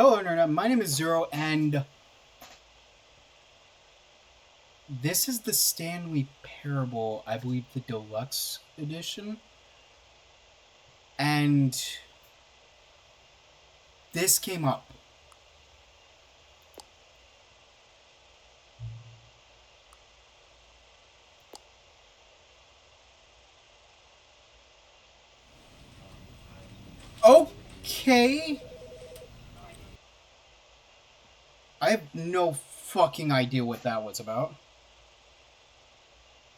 Hello, Internet. My name is Zero, and this is the Stanley Parable, I believe the Deluxe edition. And this came up. Okay. I have no fucking idea what that was about.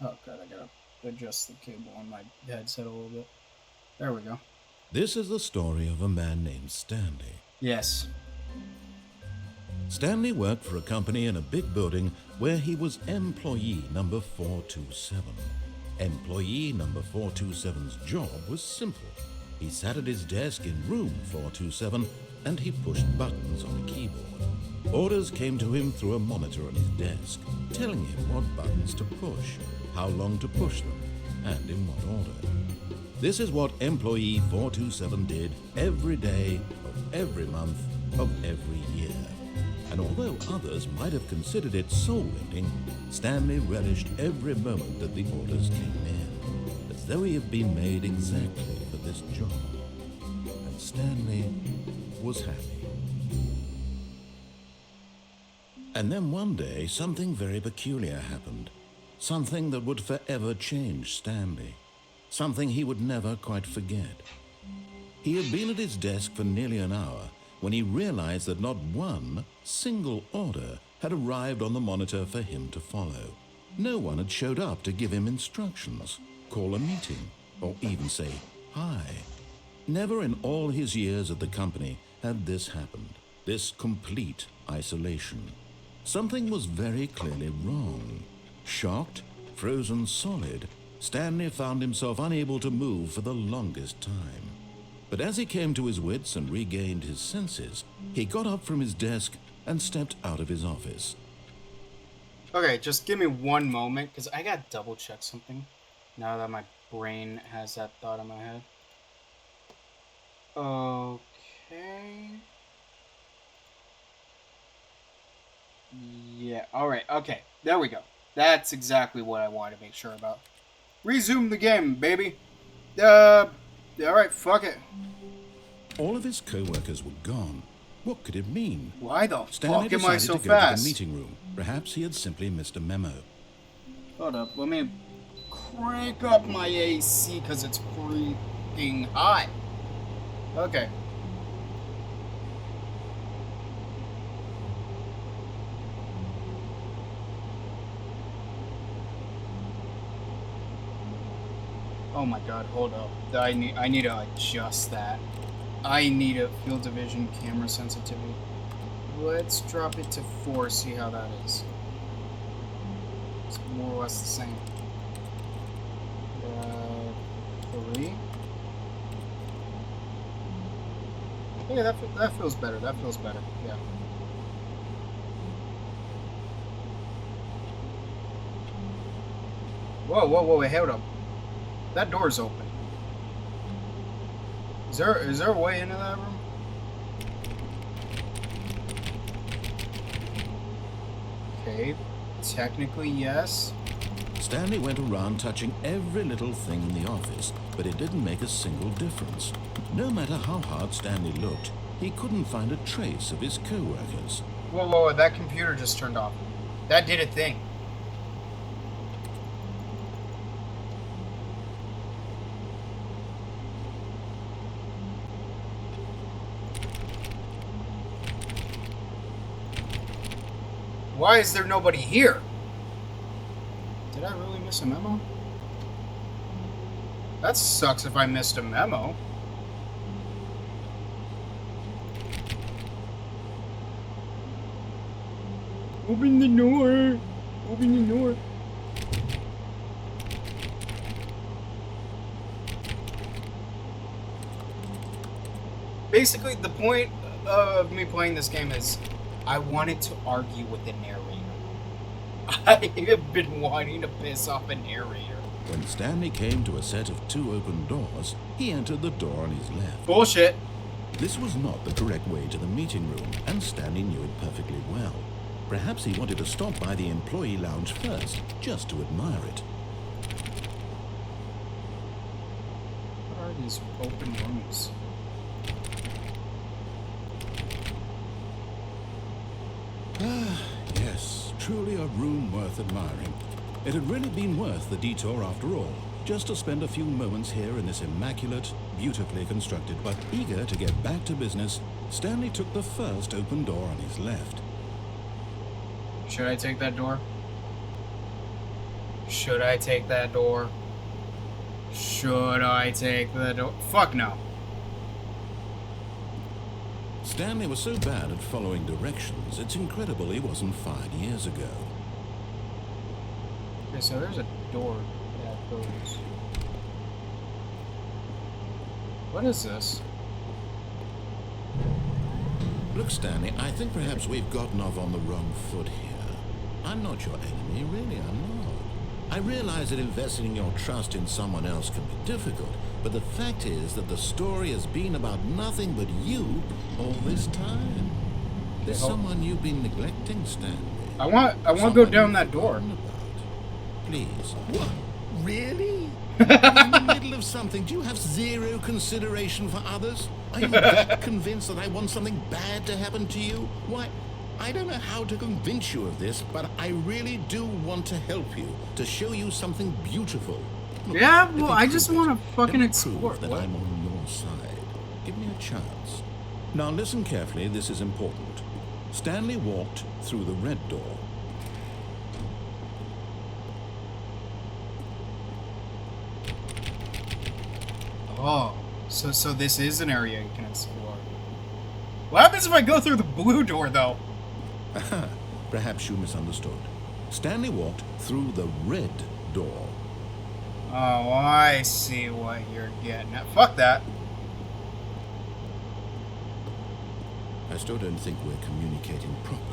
Oh god, I gotta adjust the cable on my headset a little bit. There we go. This is the story of a man named Stanley. Yes. Stanley worked for a company in a big building where he was employee number 427. Employee number 427's job was simple. He sat at his desk in room 427 and he pushed buttons on a keyboard. Orders came to him through a monitor on his desk, telling him what buttons to push, how long to push them, and in what order. This is what employee 427 did every day of every month of every year. And although others might have considered it soul-rending, Stanley relished every moment that the orders came in, as though he had been made exactly for this job. And Stanley was happy. And then one day, something very peculiar happened. Something that would forever change Stanley. Something he would never quite forget. He had been at his desk for nearly an hour when he realized that not one single order had arrived on the monitor for him to follow. No one had showed up to give him instructions, call a meeting, or even say hi. Never in all his years at the company had this happened, this complete isolation. Something was very clearly wrong. Shocked, frozen solid, Stanley found himself unable to move for the longest time. But as he came to his wits and regained his senses, he got up from his desk and stepped out of his office. Okay, just give me one moment, because I gotta double check something now that my brain has that thought in my head. Okay. Yeah, alright, okay. There we go. That's exactly what I wanted to make sure about. Resume the game, baby. Alright, fuck it. All of his co-workers were gone. What could it mean? Why the Stanley fuck am I decided so to go to fast? the meeting room. Perhaps he had simply missed a memo. Hold up, let me crank up my AC because it's freaking hot. Okay. Oh my god, hold up. I need to adjust that. I need a field of vision camera sensitivity. Let's drop it to 4, see how that is. It's more or less the same. 3. Yeah, that feels better. That feels better. Yeah. Whoa, wait, hold up. That door's open. Is there a way into that room? Okay, technically yes. Stanley went around touching every little thing in the office, but it didn't make a single difference. No matter how hard Stanley looked, he couldn't find a trace of his co-workers. Whoa, that computer just turned off. That did a thing. Why is there nobody here? Did I really miss a memo? That sucks if I missed a memo. Open the door. Open the door. Basically, the point of me playing this game is I wanted to argue with the narrator. I have been wanting to piss off a narrator. When Stanley came to a set of 2 open doors, he entered the door on his left. Bullshit. This was not the correct way to the meeting room, and Stanley knew it perfectly well. Perhaps he wanted to stop by the employee lounge first, just to admire it. What are these open rooms? Yes, truly a room worth admiring. It had really been worth the detour after all, just to spend a few moments here in this immaculate, beautifully constructed, but eager to get back to business, Stanley took the first open door on his left. Should I take that door? Should I take that door? Should I take the door? Fuck no. Stanley was so bad at following directions, it's incredible he wasn't 5 years ago. Okay, so there's a door that goes. What is this? Look, Stanley, I think perhaps we've gotten off on the wrong foot here. I'm not your enemy, really, I'm not. I realize that investing your trust in someone else can be difficult, but the fact is that the story has been about nothing but you all this time. There's someone you've been neglecting, Stanley. I want to go down that door. About. Please. What? Really? You're in the middle of something. Do you have zero consideration for others? Are you that convinced that I want something bad to happen to you? Why, I don't know how to convince you of this, but I really do want to help you, to show you something beautiful. Look, Yeah, well, I just want to fucking explore. that What? I'm on your side. Give me a chance. Now listen carefully, this is important. Stanley walked through the red door. Oh, so this is an area you can explore. What happens if I go through the blue door, though? Perhaps you misunderstood. Stanley walked through the red door. Oh, I see what you're getting at. Fuck that. I still don't think we're communicating properly.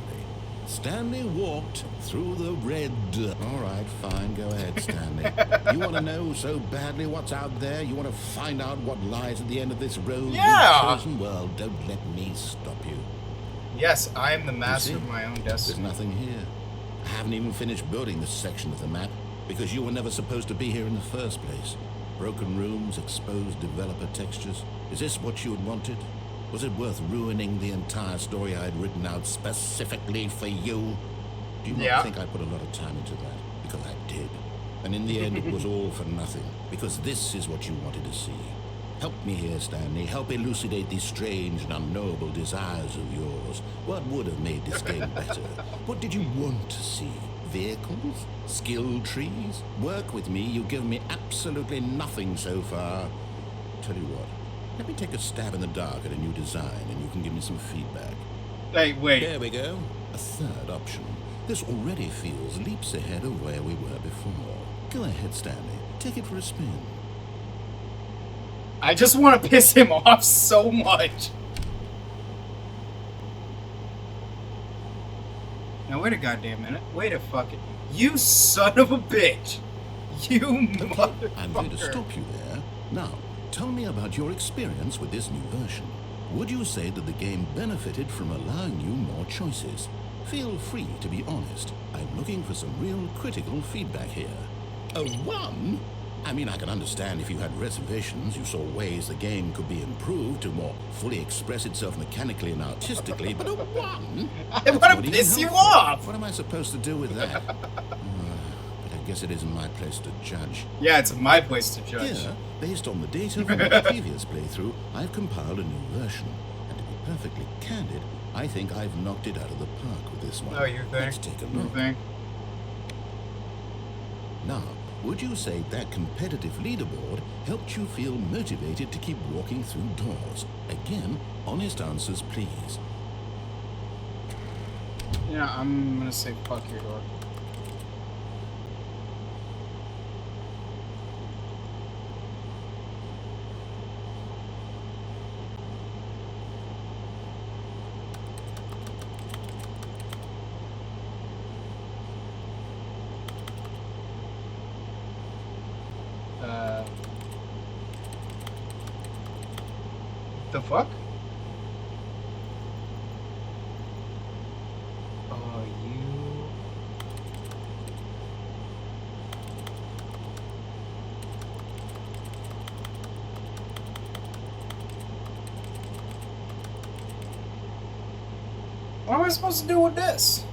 Stanley walked through the red. All right, fine, go ahead, Stanley. You want to know so badly what's out there? You want to find out what lies at the end of this road? Yeah. You've chosen? Well, don't let me stop you. Yes, I am the master see? of my own There's destiny. nothing here. I haven't even finished building this section of the map because you were never supposed to be here in the first place. Broken rooms, exposed developer textures. Is this what you had wanted? Was it worth ruining the entire story I had written out specifically for you? Do you not think I put a lot of time into that? Because I did. And in the end, it was all for nothing. Because this is what you wanted to see. Help me here, Stanley. Help elucidate these strange and unknowable desires of yours. What would have made this game better? What did you want to see? Vehicles? Skill trees? Work with me. You've given me absolutely nothing so far. Tell you what. Let me take a stab in the dark at a new design, and you can give me some feedback. Hey, wait. There we go. A third option. This already feels leaps ahead of where we were before. Go ahead, Stanley. Take it for a spin. I just want to piss him off so much. Now wait a goddamn minute. Wait a fucking... You son of a bitch. You motherfucker. I'm going to stop you there. Now, tell me about your experience with this new version. Would you say that the game benefited from allowing you more choices? Feel free to be honest. I'm looking for some real critical feedback here. A 1? I mean, I can understand if you had reservations, you saw ways the game could be improved to more fully express itself mechanically and artistically, but a 1? I want to piss you off. What am I supposed to do with that? But I guess it isn't my place to judge. Yeah, it's my place to judge. Here, based on the data from my previous playthrough, I've compiled a new version. And to be perfectly candid, I think I've knocked it out of the park with this one. Oh, you think? Let's take a look. You think? Now, would you say that competitive leaderboard helped you feel motivated to keep walking through doors? Again, honest answers, please. Yeah, I'm gonna say fuck your door. The fuck? What am I supposed to do with this?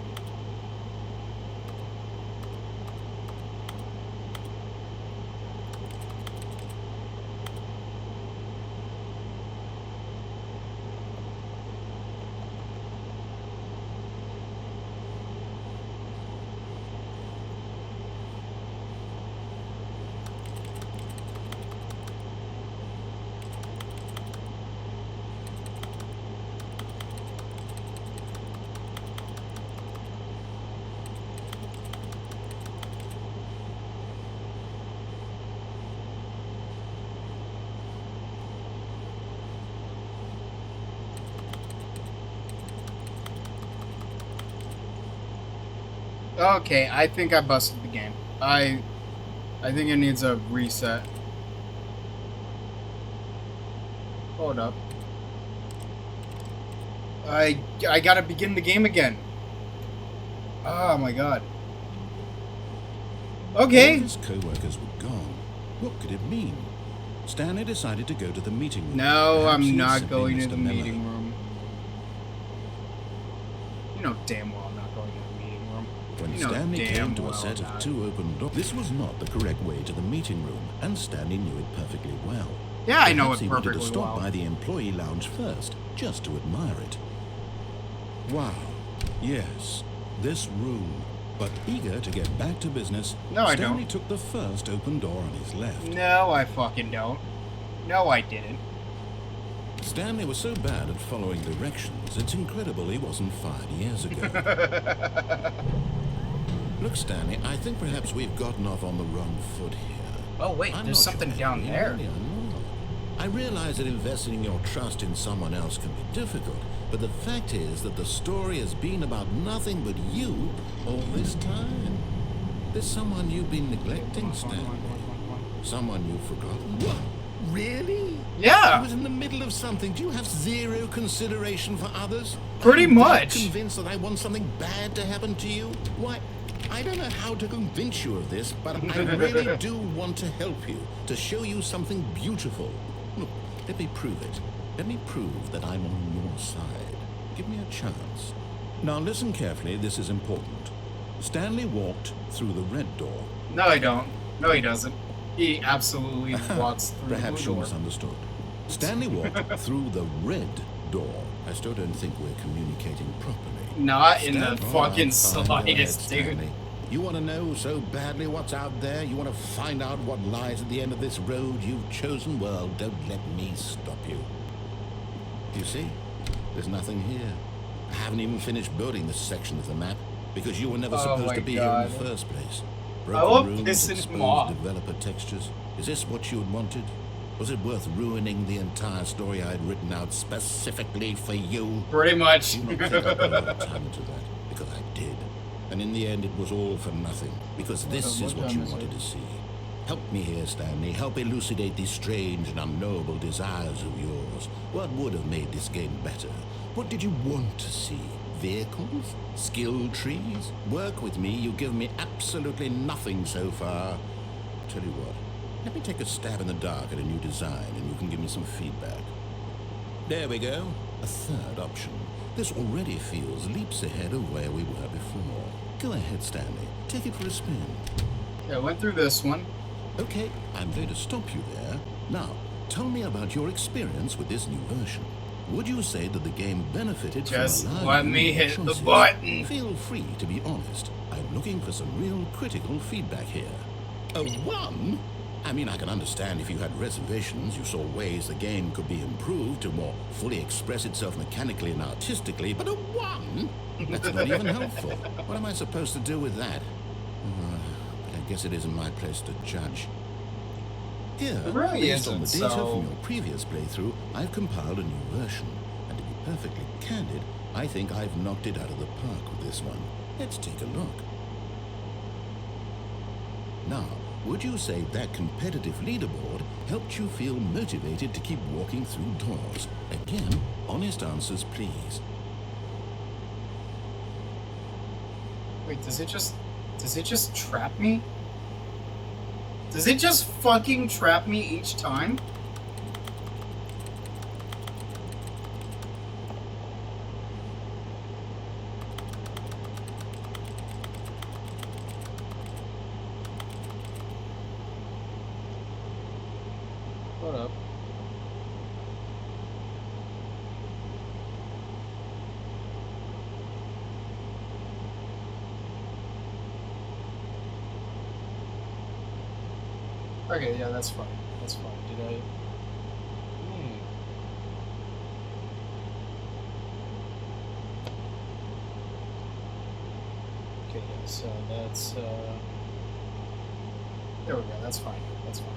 Okay, I think I busted the game. I think it needs a reset. Hold up. I gotta begin the game again. Oh my god. Okay. All his co-workers were gone. What could it mean? Stanley decided to go to the meeting room. No, Perhaps I'm he had not simply going to missed the a memo. meeting room. You know damn well I'm not going to the meeting room. When You know Stanley damn came to well a set not. of two open doors, this was not the correct way to the meeting room, and Stanley knew it perfectly well. Yeah, I know Perhaps it he wanted to perfectly stop well. by the employee lounge first, just to admire it. Wow, yes, this room. But eager to get back to business, No, I Stanley don't. took the first open door on his left. No, I fucking don't. No, I didn't. Stanley was so bad at following directions, it's incredible he wasn't fired years ago. Look, Stanley, I think perhaps we've gotten off on the wrong foot here. Oh wait, I'm there's not something your down enemy, there. really, I'm not. I realize that investing your trust in someone else can be difficult, but the fact is that the story has been about nothing but you all this time. There's someone you've been neglecting, Stanley. Someone you've forgotten. What? Really? I Yeah, was in the middle of something. Do you have zero consideration for others? Pretty I'm that much. convinced that I want something bad to happen to you? Why, I don't know how to convince you of this, but I really do want to help you, to show you something beautiful. Look, let me prove it. Let me prove that I'm on your side. Give me a chance. Now listen carefully, this is important. Stanley walked through the red door. no, I don't. No, he doesn't. He absolutely walks through Perhaps the you door. misunderstood. Stanley walked through the red door. I still don't think we're communicating properly. Not in the Stan- fucking All right, fine, go ahead, slightest, dude. Stanley. You want to know so badly what's out there? You want to find out what lies at the end of this road you've chosen? Well, don't let me stop you. You see? There's nothing here. I haven't even finished building this section of the map because you were never Oh supposed my to be God. here in the first place. I will Broken piss rooms, him off. exposed developer textures. Is this what you had wanted? Was it worth ruining the entire story I had written out specifically for you? Pretty much. Do not think I put a lot of time into that, because I did. And in the end, it was all for nothing, because this is what you wanted to see. Help me here, Stanley. Help elucidate these strange and unknowable desires of yours. What would have made this game better? What did you want to see? Vehicles? Skill trees? Work with me. You've given me absolutely nothing so far. Tell you what, let me take a stab in the dark at a new design, and you can give me some feedback. There we go. A third option. This already feels leaps ahead of where we were before. Go ahead, Stanley. Take it for a spin. Yeah, I went through this one. Okay, I'm going to stop you there. Now, tell me about your experience with this new version. Would you say that the game benefited Just from allowing let you me more hit the choices? button. Feel free to be honest. I'm looking for some real critical feedback here. A 1? I mean, I can understand if you had reservations, you saw ways the game could be improved to more fully express itself mechanically and artistically, but a 1? That's not even helpful. What am I supposed to do with that? But I guess it isn't my place to judge. Here, It really based on the isn't, data so- from your previous playthrough, I've compiled a new version. And to be perfectly candid, I think I've knocked it out of the park with this one. Let's take a look. Now, would you say that competitive leaderboard helped you feel motivated to keep walking through doors? Again, honest answers, please. Wait, does it just trap me? Does it just fucking trap me each time? Okay, yeah, that's fine. That's fine. Did I? Okay, yeah, so that's, there we go, that's fine. That's fine.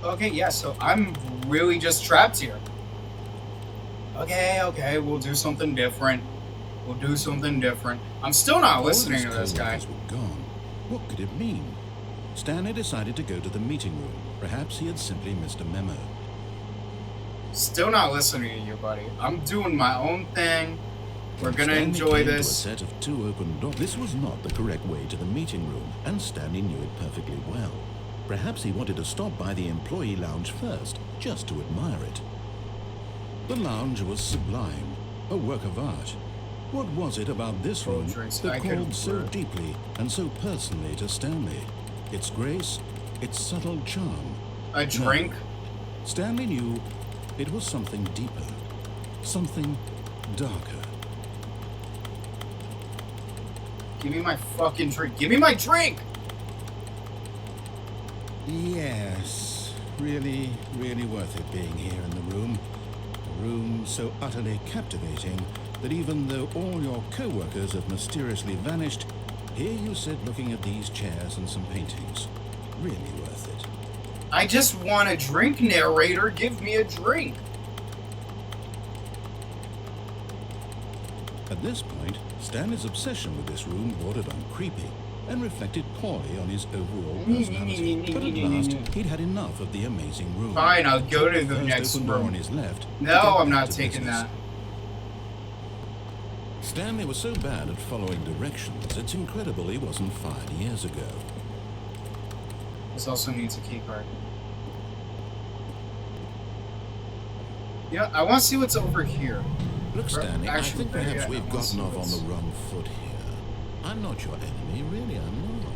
Okay, yeah, so I'm really just trapped here. Okay, we'll do something different. We'll do something different. I'm still not listening to this guy. Were gone. What could it mean? Stanley decided to go to the meeting room. Perhaps he had simply missed a memo. Still not listening to you, buddy. I'm doing my own thing. We're gonna enjoy this. To a set of 2 open doors. This was not the correct way to the meeting room, and Stanley knew it perfectly well. Perhaps he wanted to stop by the employee lounge first, just to admire it. The lounge was sublime, a work of art. What was it about this room that called so deeply and so personally to Stanley? Its grace, its subtle charm. A drink? No. Stanley knew it was something deeper, something darker. Give me my fucking drink. Give me my drink! Yes, really worth it being here in the room. A room so utterly captivating that even though all your co-workers have mysteriously vanished, here you sit looking at these chairs and some paintings. Really worth it. I just want a drink, narrator. Give me a drink. At this point, Stanley's obsession with this room bordered on creepy and reflected poorly on his overall personality. But at last, he'd had enough of the amazing room. Fine, I'll go to the next room. On his left, no, I'm not taking that. Stanley was so bad at following directions, it's incredible he wasn't fired years ago. This also needs a key card. Yeah, I want to see what's over here. Look, Stanley, I think perhaps we've gotten off on the wrong foot here. I'm not your enemy, really, I'm not.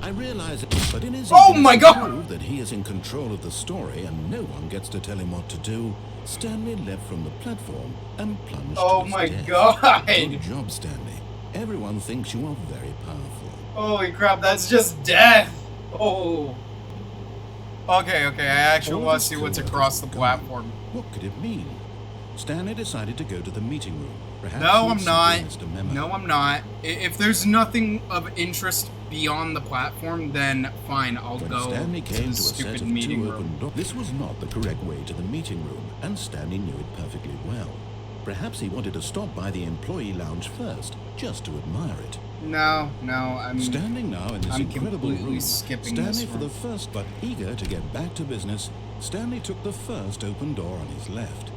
I realize it, but in his prove that he is in control of the story and no one gets to tell him what to do, Stanley leapt from the platform and plunged to his death. God! Good job, Stanley. Everyone thinks you are very powerful. Holy crap, that's just death! Oh. Okay, I actually want to see what's across the platform. What could it mean? Stanley decided to go to the meeting room. Perhaps no, I'm not. No, I'm not. If there's nothing of interest beyond the platform, then fine, I'll go Stanley came to the stupid meeting room. This was not the correct way to the meeting room, and Stanley knew it perfectly well. Perhaps he wanted to stop by the employee lounge first, just to admire it. No, I'm standing now in this incredible room. Skipping Stanley, for the first, but eager to get back to business, Stanley took the first open door on his left.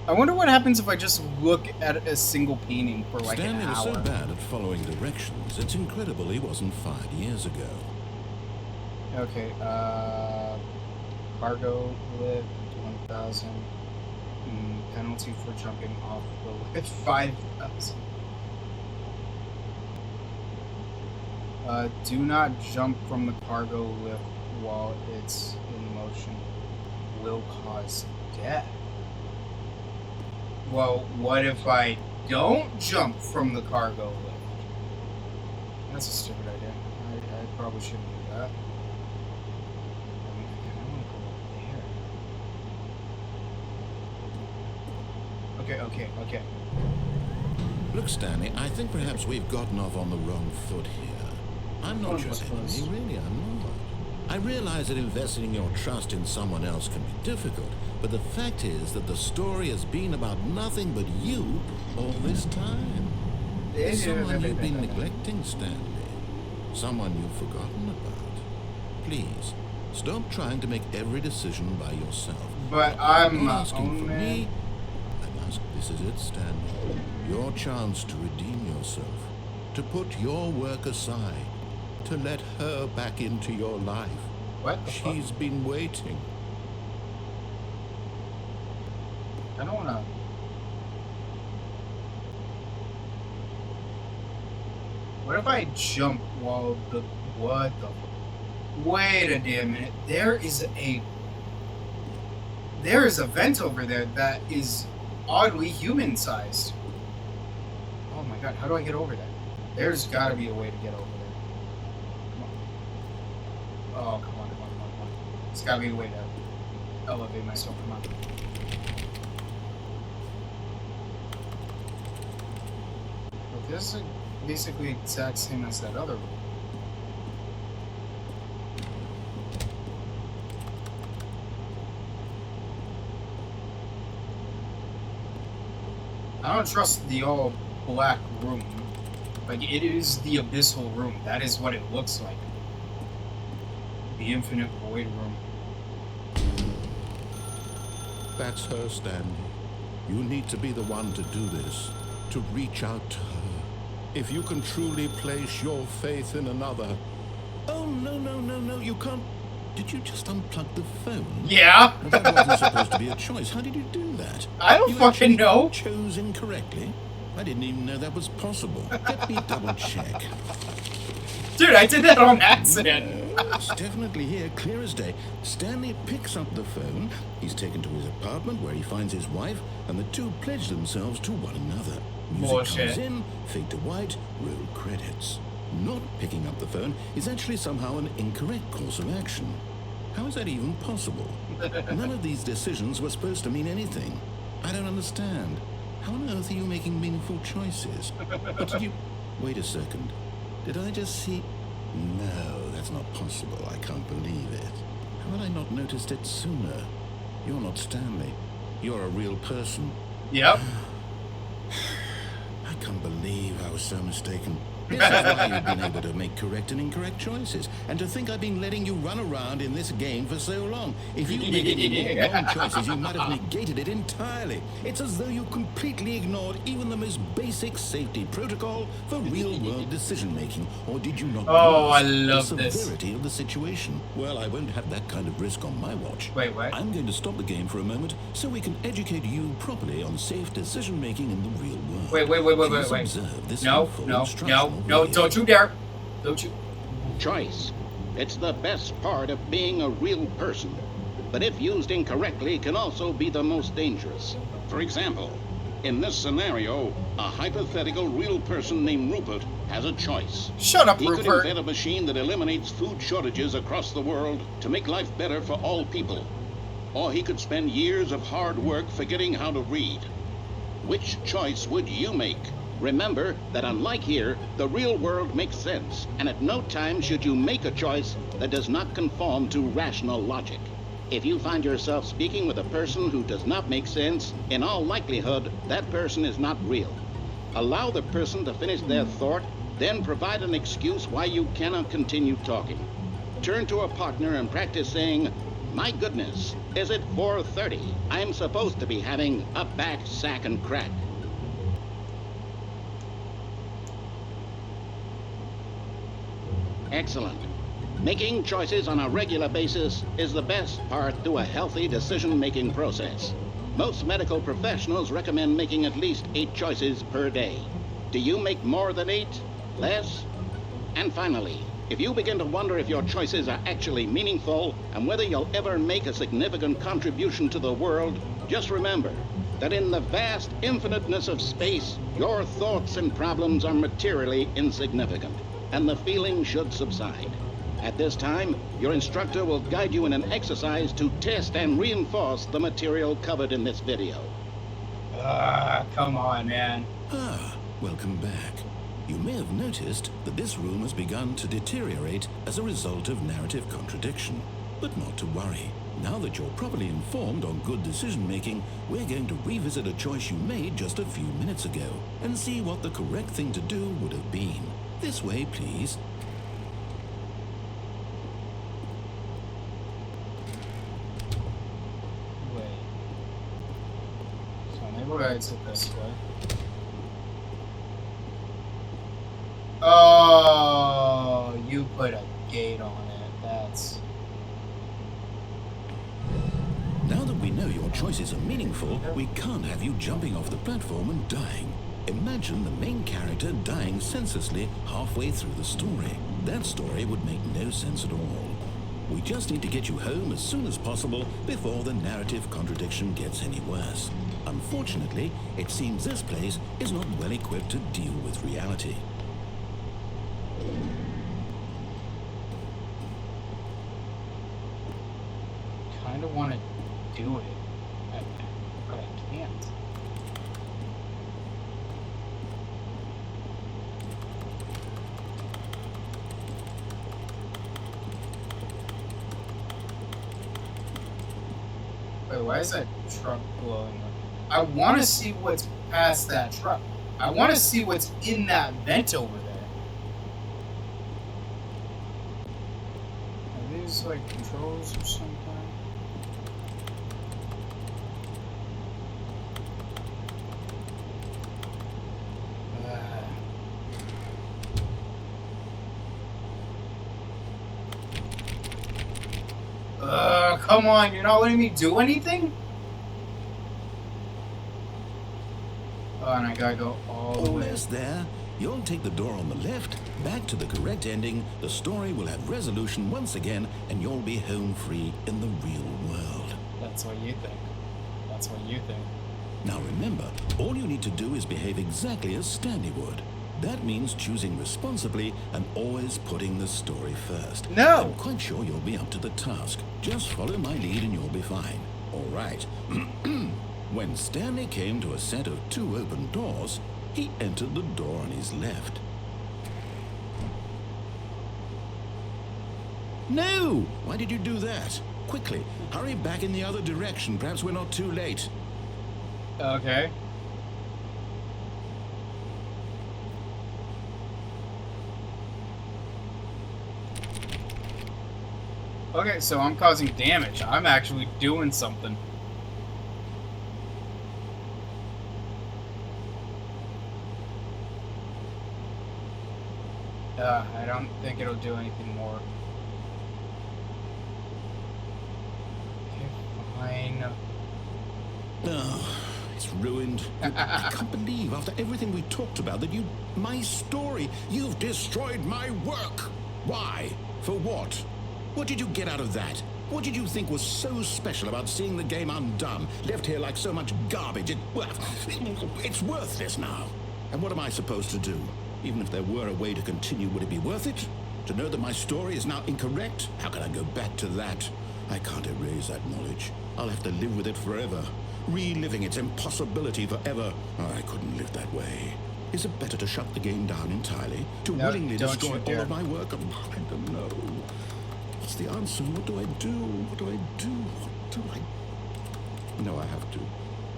I wonder what happens if I just look at a single painting for like Stanley an hour. was so bad at following directions, it's incredible he wasn't 5 years ago. Okay, cargo lift, 1,000. Penalty for jumping off the lift, 5,000. Do not jump from the cargo lift while it's in motion. Will cause death. Well, what if I don't jump from the cargo lift? That's a stupid idea. I probably shouldn't do that. I mean, I want to go up there. Okay. Look, Stanley, I think perhaps we've gotten off on the wrong foot here. I'm not your enemy, really, I'm not. I realize that investing your trust in someone else can be difficult, but the fact is that the story has been about nothing but you all this time. There's someone you've been neglecting, Stanley. Someone you've forgotten about. Please, stop trying to make every decision by yourself. But I'm not asking for me. I'm asking, this is it, Stanley. Your chance to redeem yourself. To put your work aside. To let her back into your life. What? She's been waiting. I don't wanna. What if I jump while the. What the. Wait a damn minute. There is a vent over there that is oddly human sized. Oh my god, how do I get over there? There's gotta be a way to get over there. Come on. Oh, come on, come on, come on, come on. It's gotta be a way to elevate myself. Come on. But this is basically exact same as that other room. I don't trust the all black room. Like, it is the abyssal room. That is what it looks like. The infinite void room. That's her, Stanley. You need to be the one to do this, to reach out to her. If you can truly place your faith in another... Oh, no, you can't... Did you just unplug the phone? Yeah! Well, that wasn't supposed to be a choice. How did you do that? I don't fucking know. Chose incorrectly? I didn't even know that was possible. Let me double check. Dude, I did that on accident. No, it's definitely here, clear as day. Stanley picks up the phone. He's taken to his apartment where he finds his wife, and the two pledge themselves to one another. Music Bullshit. comes in, fade to white, roll credits. Not picking up the phone is actually somehow an incorrect course of action. How is that even possible? None of these decisions were supposed to mean anything. I don't understand. How on earth are you making meaningful choices? But did you... Wait a second. Did I just see... No, that's not possible. I can't believe it. How had I not noticed it sooner? You're not Stanley. You're a real person. Yep. I can't believe I was so mistaken. This is why you've been able to make correct and incorrect choices. And to think I've been letting you run around in this game for so long. If you made any more wrong choices, you might have negated it entirely. It's as though you completely ignored even the most basic safety protocol for real-world decision-making. Or did you not I realize love the this. severity of the situation? Well, I won't have that kind of risk on my watch. Wait, what? I'm going to stop the game for a moment so we can educate you properly on safe decision-making in the real world. Please Wait. observe this No, helpful no, instructional no, video. don't you dare. Don't you. Choice. It's the best part of being a real person. But if used incorrectly, can also be the most dangerous. For example, in this scenario, a hypothetical real person named Rupert has a choice. Shut up, He could Rupert. invent a machine that eliminates food shortages across the world to make life better for all people. Or he could spend years of hard work forgetting how to read. Which choice would you make? Remember that unlike here, the real world makes sense, and at no time should you make a choice that does not conform to rational logic. If you find yourself speaking with a person who does not make sense, in all likelihood, that person is not real. Allow the person to finish their thought, then provide an excuse why you cannot continue talking. Turn to a partner and practice saying, "My goodness, is it 4:30? I'm supposed to be having a back, sack, and crack." Excellent. Making choices on a regular basis is the best part to a healthy decision-making process. Most medical professionals recommend making at least 8 choices per day. Do you make more than 8? Less? And finally, if you begin to wonder if your choices are actually meaningful and whether you'll ever make a significant contribution to the world, just remember that in the vast infiniteness of space, your thoughts and problems are materially insignificant, and the feeling should subside. At this time, your instructor will guide you in an exercise to test and reinforce the material covered in this video. Come on, man. Welcome back. You may have noticed that this room has begun to deteriorate as a result of narrative contradiction. But not to worry. Now that you're properly informed on good decision-making, we're going to revisit a choice you made just a few minutes ago and see what the correct thing to do would have been. This way, please. Wait. So maybe I exit this way. Oh, you put a gate on it. That's... Now that we know your choices are meaningful, we can't have you jumping off the platform and dying. Imagine the main character dying senselessly halfway through the story. That story would make no sense at all. We just need to get you home as soon as possible before the narrative contradiction gets any worse. Unfortunately, it seems this place is not well equipped to deal with reality. why is that truck blowing up? I want to see what's past that truck. I want to see what's in that vent over there. Are these like controls or something? Come on, you're not letting me do anything? Oh, and I gotta go all the way. Almost there. You'll take the door on the left, back to the correct ending, the story will have resolution once again, and you'll be home free in the real world. That's what you think. That's what you think. Now remember, all you need to do is behave exactly as Stanley would. That means choosing responsibly and always putting the story first. No! I'm quite sure you'll be up to the task. Just follow my lead and you'll be fine. All right. When Stanley came to a set of 2 open doors, he entered the door on his left. No! Why did you do that? Quickly, hurry back in the other direction. Perhaps we're not too late. Okay. Okay, so I'm causing damage. I'm actually doing something. I don't think it'll do anything more. Okay, fine. Oh, it's ruined. I can't believe, after everything we talked about, that my story, you've destroyed my work. Why? For what? What did you get out of that? What did you think was so special about seeing the game undone, left here like so much garbage? It's worthless now. And what am I supposed to do? Even if there were a way to continue, would it be worth it? To know that my story is now incorrect? How can I go back to that? I can't erase that knowledge. I'll have to live with it forever, reliving its impossibility forever. Oh, I couldn't live that way. Is it better to shut the game down entirely? To willingly destroy all of my work? I don't know. What's the answer? What do I do? What do I do? What do I... No, I have to.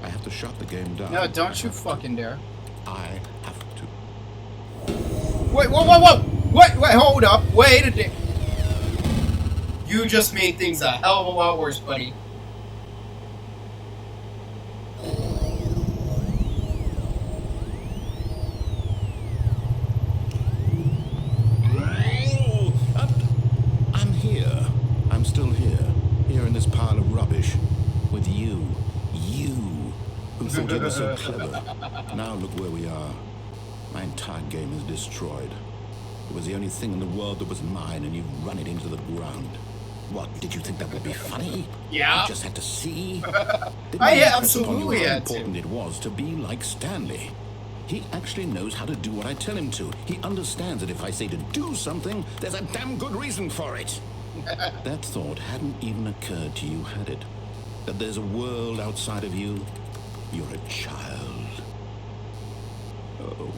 I have to shut the game down. No, don't you fucking dare. I have to. Wait, whoa, whoa, whoa! Wait, hold up. Wait a day. You just made things a hell of a lot worse, buddy. I'm here. I'm still here. Here in this pile of rubbish. With you. You. Who thought you were so clever. Now look where we are. My entire game is destroyed. It was the only thing in the world that was mine, and you've run it into the ground. What, did you think that would be funny? Yeah. You just had to see? I absolutely had to. How important it was to be like Stanley. He actually knows how to do what I tell him to. He understands that if I say to do something, there's a damn good reason for it. That thought hadn't even occurred to you, had it? That there's a world outside of you? You're a child. Oh,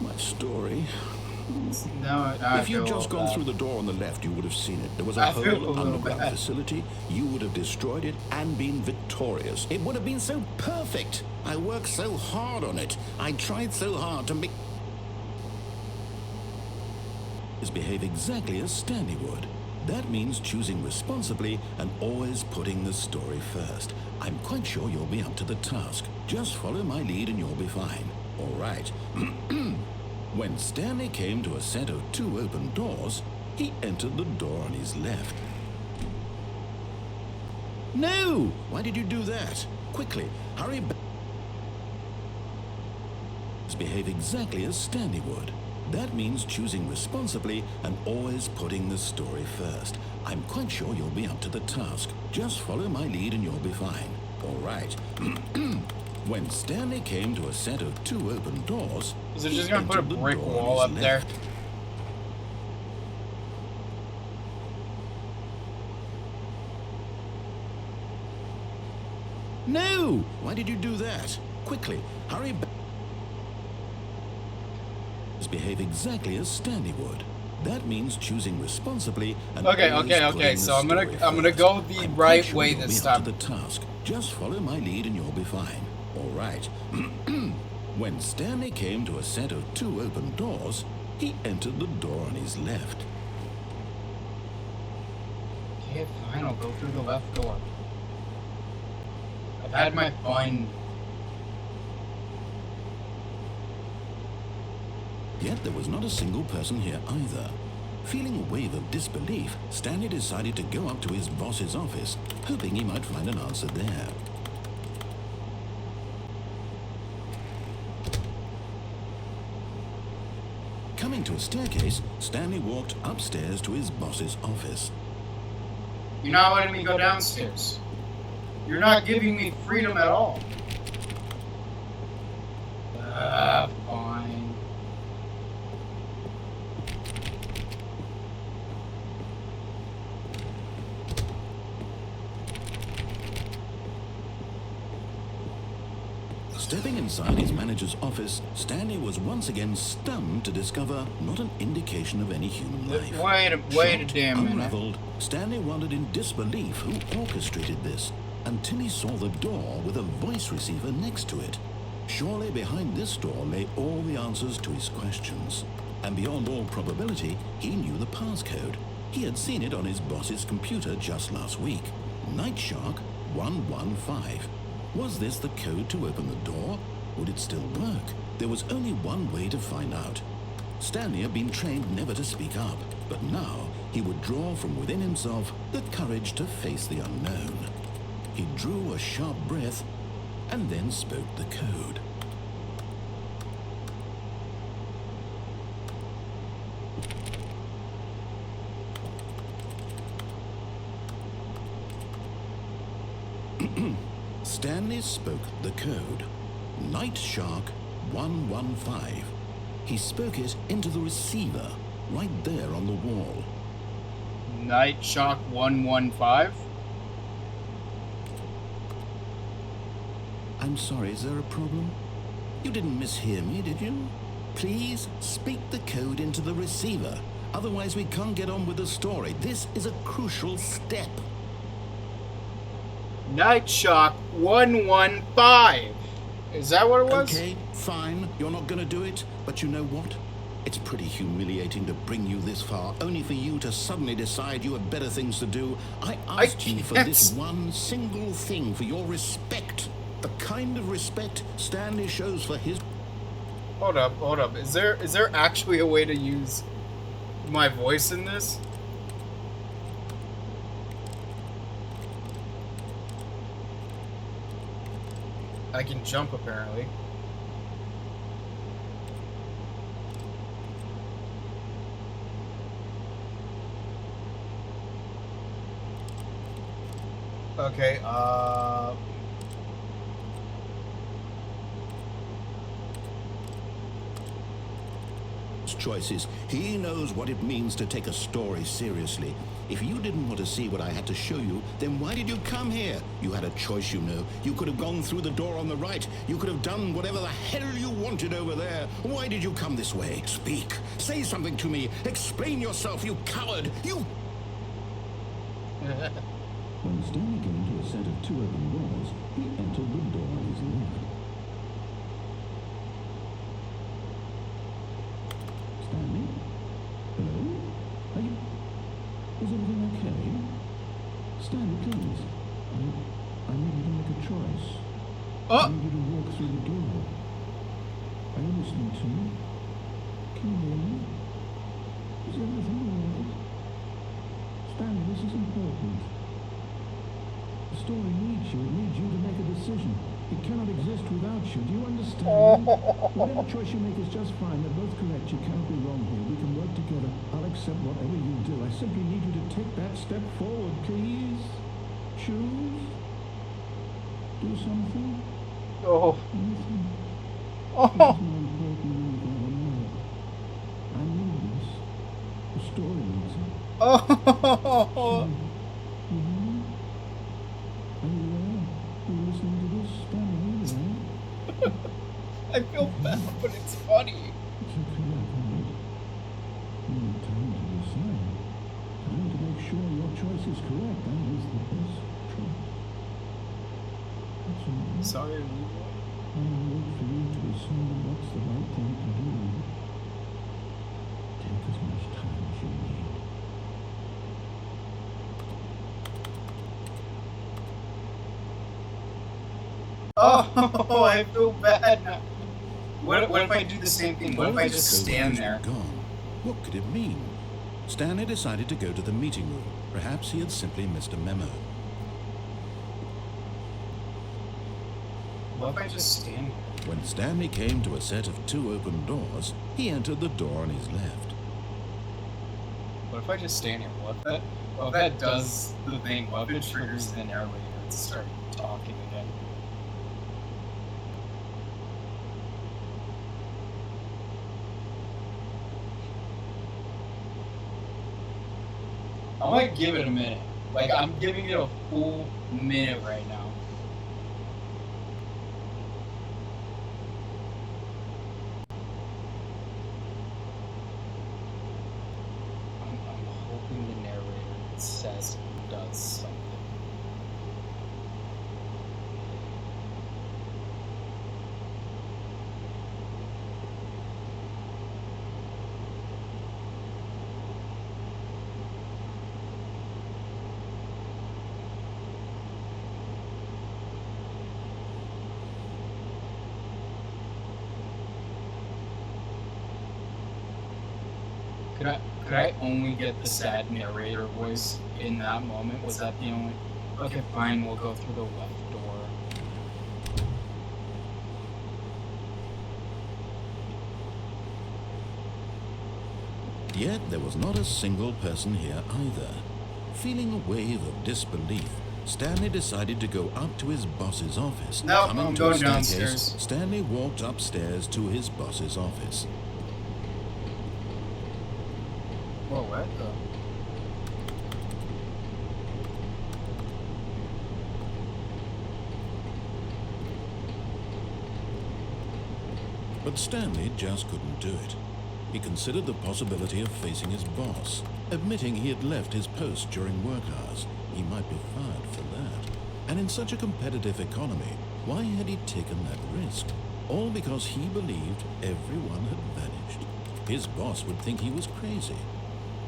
my story. No, I if you'd just gone through the door on the left, you would have seen it. There was a whole underground facility. You would have destroyed it and been victorious. It would have been so perfect. I worked so hard on it. I tried so hard to make... behave exactly as Stanley would. That means choosing responsibly and always putting the story first. I'm quite sure you'll be up to the task. Just follow my lead and you'll be fine. All right. When Stanley came to a set of 2 open doors, he entered the door on his left. No! Why did you do that? Quickly, hurry back. Behave exactly as Stanley would. That means choosing responsibly and always putting the story first. I'm quite sure you'll be up to the task. Just follow my lead and you'll be fine. All right. When Stanley came to a set of 2 open doors... Is it just gonna put a brick wall up there? No! Why did you do that? Quickly, hurry back. Behave exactly as Stanley would. That means choosing responsibly and Okay, always okay, putting okay. the So I'm gonna story go first. the I'm right quite sure way you'll this be up to time. the task. Just follow my lead and you'll be fine. All right. When Stanley came to a set of 2 open doors, he entered the door on his left. Okay, fine. I'll go through the left door. I've had my fun. Yet there was not a single person here either. Feeling a wave of disbelief, Stanley decided to go up to his boss's office, hoping he might find an answer there. Coming to a staircase, Stanley walked upstairs to his boss's office. You're not letting me go downstairs. You're not giving me freedom at all. Fine. Stepping inside his manager's office, Stanley was once again stunned to discover not an indication of any human life. Wait a Shocked, damn minute. unraveled, Stanley wondered in disbelief who orchestrated this, until he saw the door with a voice receiver next to it. Surely behind this door lay all the answers to his questions. And beyond all probability, he knew the passcode. He had seen it on his boss's computer just last week. Night Shark 115. Was this the code to open the door? Would it still work? There was only one way to find out. Stanley had been trained never to speak up, but now he would draw from within himself the courage to face the unknown. He drew a sharp breath and then spoke the code. Stanley spoke the code. Night Shark 115. He spoke it into the receiver, right there on the wall. Night Shark 115? I'm sorry, is there a problem? You didn't mishear me, did you? Please speak the code into the receiver. Otherwise we can't get on with the story. This is a crucial step. Night Shark 115. Is that what it was? Okay, fine. You're not gonna do it, but you know what? It's pretty humiliating to bring you this far, only for you to suddenly decide you have better things to do. I asked you for this one single thing, for your respect. The kind of respect Stanley shows for his... Hold up. Is there actually a way to use my voice in this? I can jump, apparently. Okay, choices. He knows what it means to take a story seriously. If you didn't want to see what I had to show you, then why did you come here? You had a choice, you know. You could have gone through the door on the right. You could have done whatever the hell you wanted over there. Why did you come this way? Speak. Say something to me. Explain yourself, you coward. You... When Stanley came to a set of 2 open doors, he entered the door on his left. Stanley? Hello? Are you... Is everything okay? Stanley, please. I need you to make a choice. I need you to walk through the door. Are you listening to me? Can you hear me? Is everything alright? Stanley, this is important. The story needs you. It needs you to make a decision. It cannot exist without you. Do you understand? Whatever choice you make is just fine. They're both correct. You cannot be wrong here. We can work together. I'll accept whatever you do. I simply need you to take that step forward, please. Choose. Do something. Oh. Anything. Oh. It's more important than you ever know. I need this. The story needs it. Oh. Are you there? Are you listening to this? Stanley, are you there? I feel bad, but it's funny. It's okay, I can wait. You need time to choice is correct, that is the best choice. That's all. Sorry, Leroy. I'll wait for you to decide what's the right thing to do. Take as much time as you need. Oh, I feel bad now. What if I do the same thing? What if I just stand there? Gone. What could it mean? Stanley decided to go to the meeting room. Perhaps he had simply missed a memo. What if I just stand here? When Stanley came to a set of 2 open doors, he entered the door on his left. What if I just stand here? What if that does the thing? What if it triggers the narrator to start talking again? I might give it a minute. Like, I'm giving it a full minute right now. I'm hoping the narrator says does something. Could I only get the sad narrator voice in that moment? Was that the only... Okay, fine, we'll go through the left door. Yet there was not a single person here either. Feeling a wave of disbelief, Stanley decided to go up to his boss's office. No, Coming I'm to a going staircase, downstairs. Stanley walked upstairs to his boss's office. Whoa, what the... But Stanley just couldn't do it. He considered the possibility of facing his boss, admitting he had left his post during work hours. He might be fired for that. And in such a competitive economy, why had he taken that risk? All because he believed everyone had vanished. His boss would think he was crazy.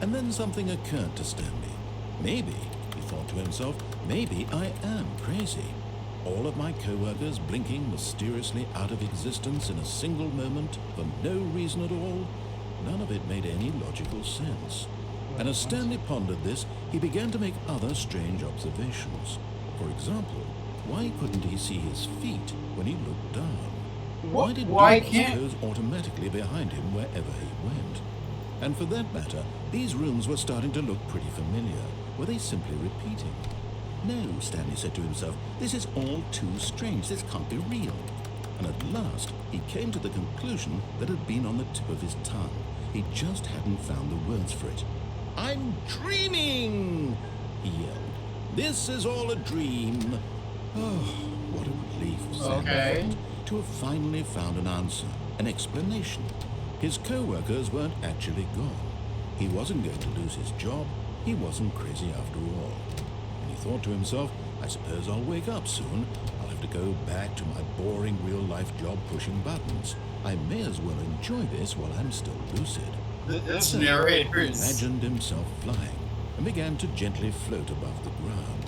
And then something occurred to Stanley. Maybe, he thought to himself, maybe I am crazy. All of my co-workers blinking mysteriously out of existence in a single moment for no reason at all. None of it made any logical sense. And as Stanley pondered this, he began to make other strange observations. For example, why couldn't he see his feet when he looked down? Why did doors close automatically behind him wherever he went? And for that matter, these rooms were starting to look pretty familiar. Were they simply repeating? No, Stanley said to himself, this is all too strange. This can't be real. And at last, he came to the conclusion that had been on the tip of his tongue. He just hadn't found the words for it. I'm dreaming, he yelled. This is all a dream. Oh, what a relief Stanley felt to have finally found an answer, an explanation. His co-workers weren't actually gone. He wasn't going to lose his job. He wasn't crazy after all. And he thought to himself, I suppose I'll wake up soon. I'll have to go back to my boring real-life job pushing buttons. I may as well enjoy this while I'm still lucid. This narrator He imagined himself flying and began to gently float above the ground.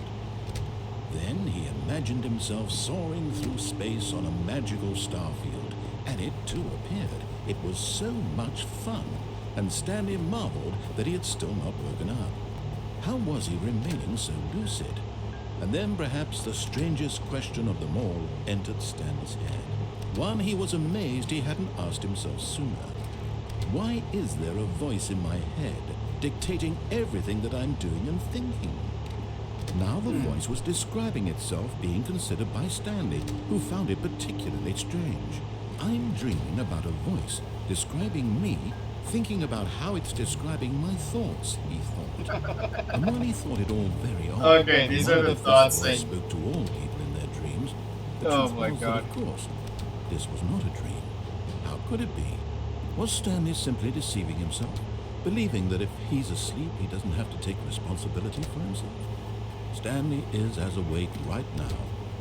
Then he imagined himself soaring through space on a magical starfield, and it too appeared. It was so much fun, and Stanley marveled that he had still not woken up. How was he remaining so lucid? And then perhaps the strangest question of them all entered Stanley's head. One he was amazed he hadn't asked himself sooner. Why is there a voice in my head dictating everything that I'm doing and thinking? Now the voice was describing itself being considered by Stanley, who found it particularly strange. I'm dreaming about a voice describing me, thinking about how it's describing my thoughts, he thought. And while he thought it all very odd, Okay, these are the thoughts that that... spoke to all people in their dreams. The Oh truth my was God. that, of course, this was not a dream. How could it be? Was Stanley simply deceiving himself? believing that if he's asleep, he doesn't have to take responsibility for himself. Stanley is as awake right now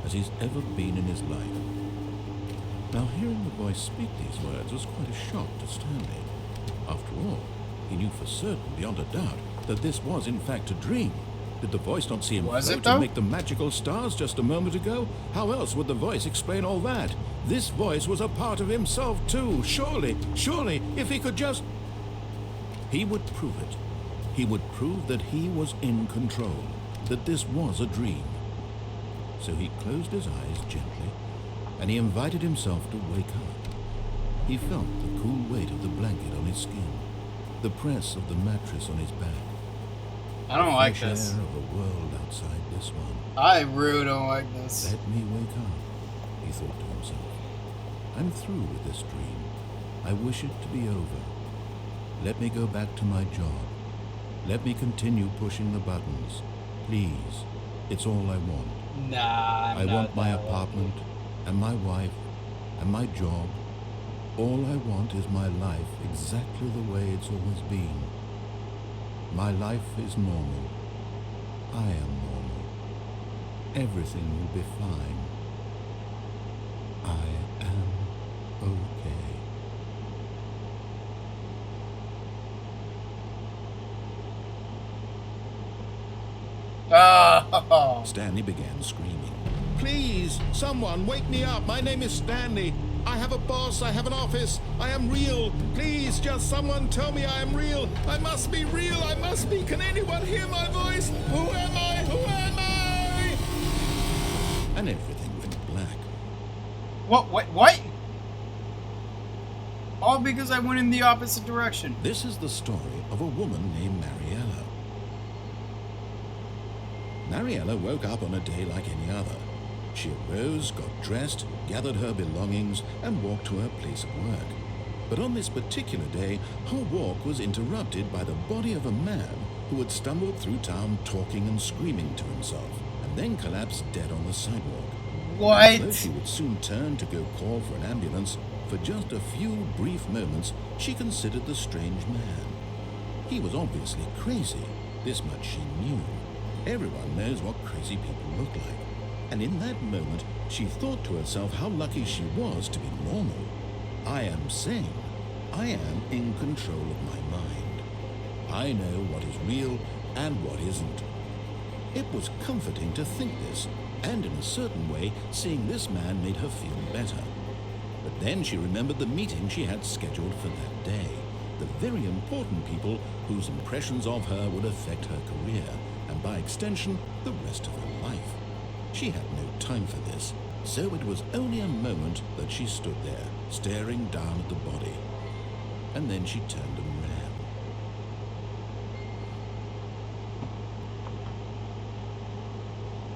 as he's ever been in his life. Now, hearing the voice speak these words was quite a shock to Stanley. After all, he knew for certain, beyond a doubt, that this was in fact a dream. Did the voice not see him float and make the magical stars just a moment ago? How else would the voice explain all that? This voice was a part of himself too. Surely, if he could just... He would prove it. He would prove that he was in control, that this was a dream. So he closed his eyes gently, and he invited himself to wake up. He felt the cool weight of the blanket on his skin, the press of the mattress on his back. I don't like this. Air of a world outside this one. I really don't like this. Let me wake up, he thought to himself. I'm through with this dream. I wish it to be over. Let me go back to my job. Let me continue pushing the buttons. Please, it's all I want. Nah, I want my apartment, and my wife, and my job. All I want is my life exactly the way it's always been. My life is normal. I am normal. Everything will be fine. I am okay. Oh. Stanley began screaming. Please, someone, wake me up. My name is Stanley. I have a boss. I have an office. I am real. Please, just someone tell me I am real. I must be real. I must be. Can anyone hear my voice? Who am I? Who am I? And everything went black. What? All because I went in the opposite direction. This is the story of a woman named Mariella. Mariella woke up on a day like any other. She arose, got dressed, gathered her belongings, and walked to her place of work. But on this particular day, her walk was interrupted by the body of a man who had stumbled through town talking and screaming to himself, and then collapsed dead on the sidewalk. What? Though she would soon turn to go call for an ambulance, for just a few brief moments, she considered the strange man. He was obviously crazy. This much she knew. Everyone knows what crazy people look like. And in that moment, she thought to herself how lucky she was to be normal. I am sane. I am in control of my mind. I know what is real and what isn't. It was comforting to think this, and in a certain way, seeing this man made her feel better. But then she remembered the meeting she had scheduled for that day, the very important people whose impressions of her would affect her career, and by extension, the rest of her life. She had no time for this, so it was only a moment that she stood there, staring down at the body. And then she turned and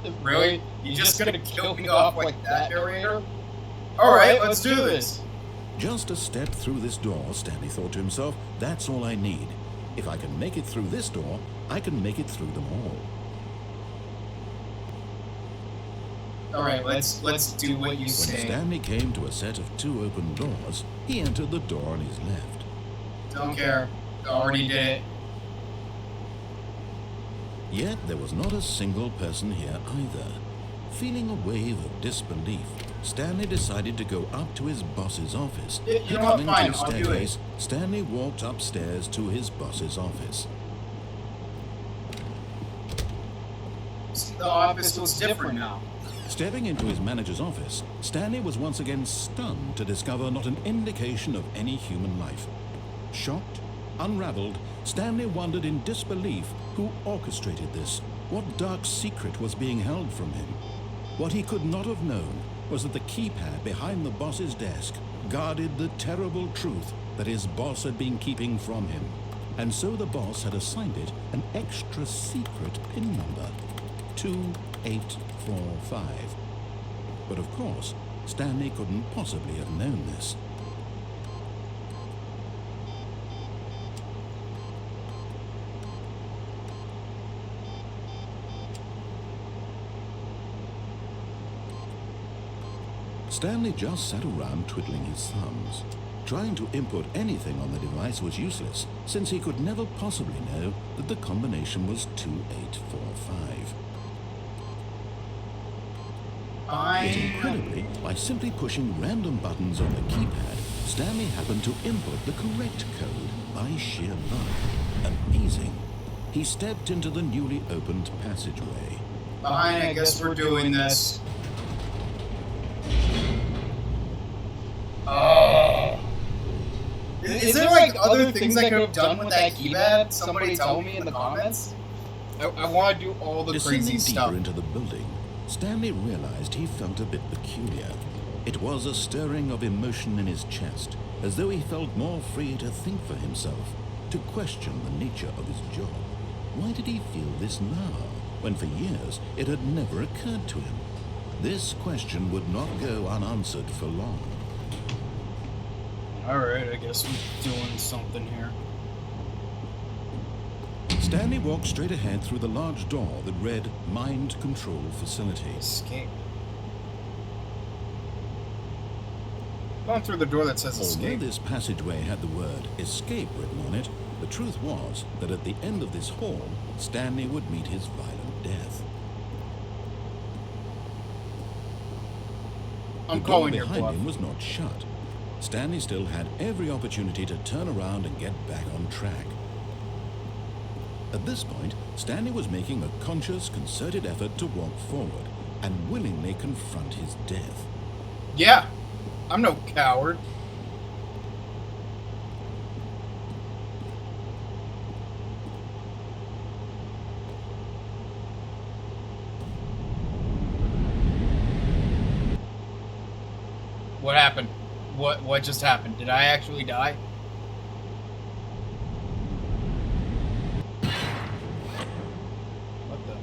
ran. Really? You just gonna kill me off like that, narrator? Alright, let's do this. Just a step through this door, Stanley thought to himself. That's all I need. If I can make it through this door, I can make it through them all. Alright, let's do what you say. When Stanley came to a set of 2 open doors, he entered the door on his left. Don't care. Already did it. Yet there was not a single person here either. Feeling a wave of disbelief, Stanley decided to go up to his boss's office. You know what, fine, to a I'll do it. staircase, Stanley walked upstairs to his boss's office. The office looks different now. Stepping into his manager's office, Stanley was once again stunned to discover not an indication of any human life. Shocked, unraveled, Stanley wondered in disbelief who orchestrated this, what dark secret was being held from him. What he could not have known was that the keypad behind the boss's desk guarded the terrible truth that his boss had been keeping from him. And so the boss had assigned it an extra secret PIN number, 2845. But of course, Stanley couldn't possibly have known this. Stanley just sat around twiddling his thumbs. Trying to input anything on the device was useless, since he could never possibly know that the combination was 2845. Yet incredibly, by simply pushing random buttons on the keypad, Stanley happened to input the correct code by sheer luck. Amazing. He stepped into the newly opened passageway. Fine, I guess we're doing this. Oh. Is there like other things I could have done with that keypad? Somebody tell me in the comments. I want to do all the crazy Descending stuff. deeper into the building, Stanley realized he felt a bit peculiar. It was a stirring of emotion in his chest, as though he felt more free to think for himself, to question the nature of his job. Why did he feel this now, when for years it had never occurred to him? This question would not go unanswered for long. Alright, I guess we're doing something here. Stanley walked straight ahead through the large door that read Mind Control Facility. Escape. Going through the door that says Although escape. this passageway had the word escape written on it, the truth was that at the end of this hall, Stanley would meet his violent death. I'm The door calling your behind bluff. him was not shut. Stanley still had every opportunity to turn around and get back on track. At this point, Stanley was making a conscious, concerted effort to walk forward and willingly confront his death. Yeah, I'm no coward. What happened? What just happened? Did I actually die? What the?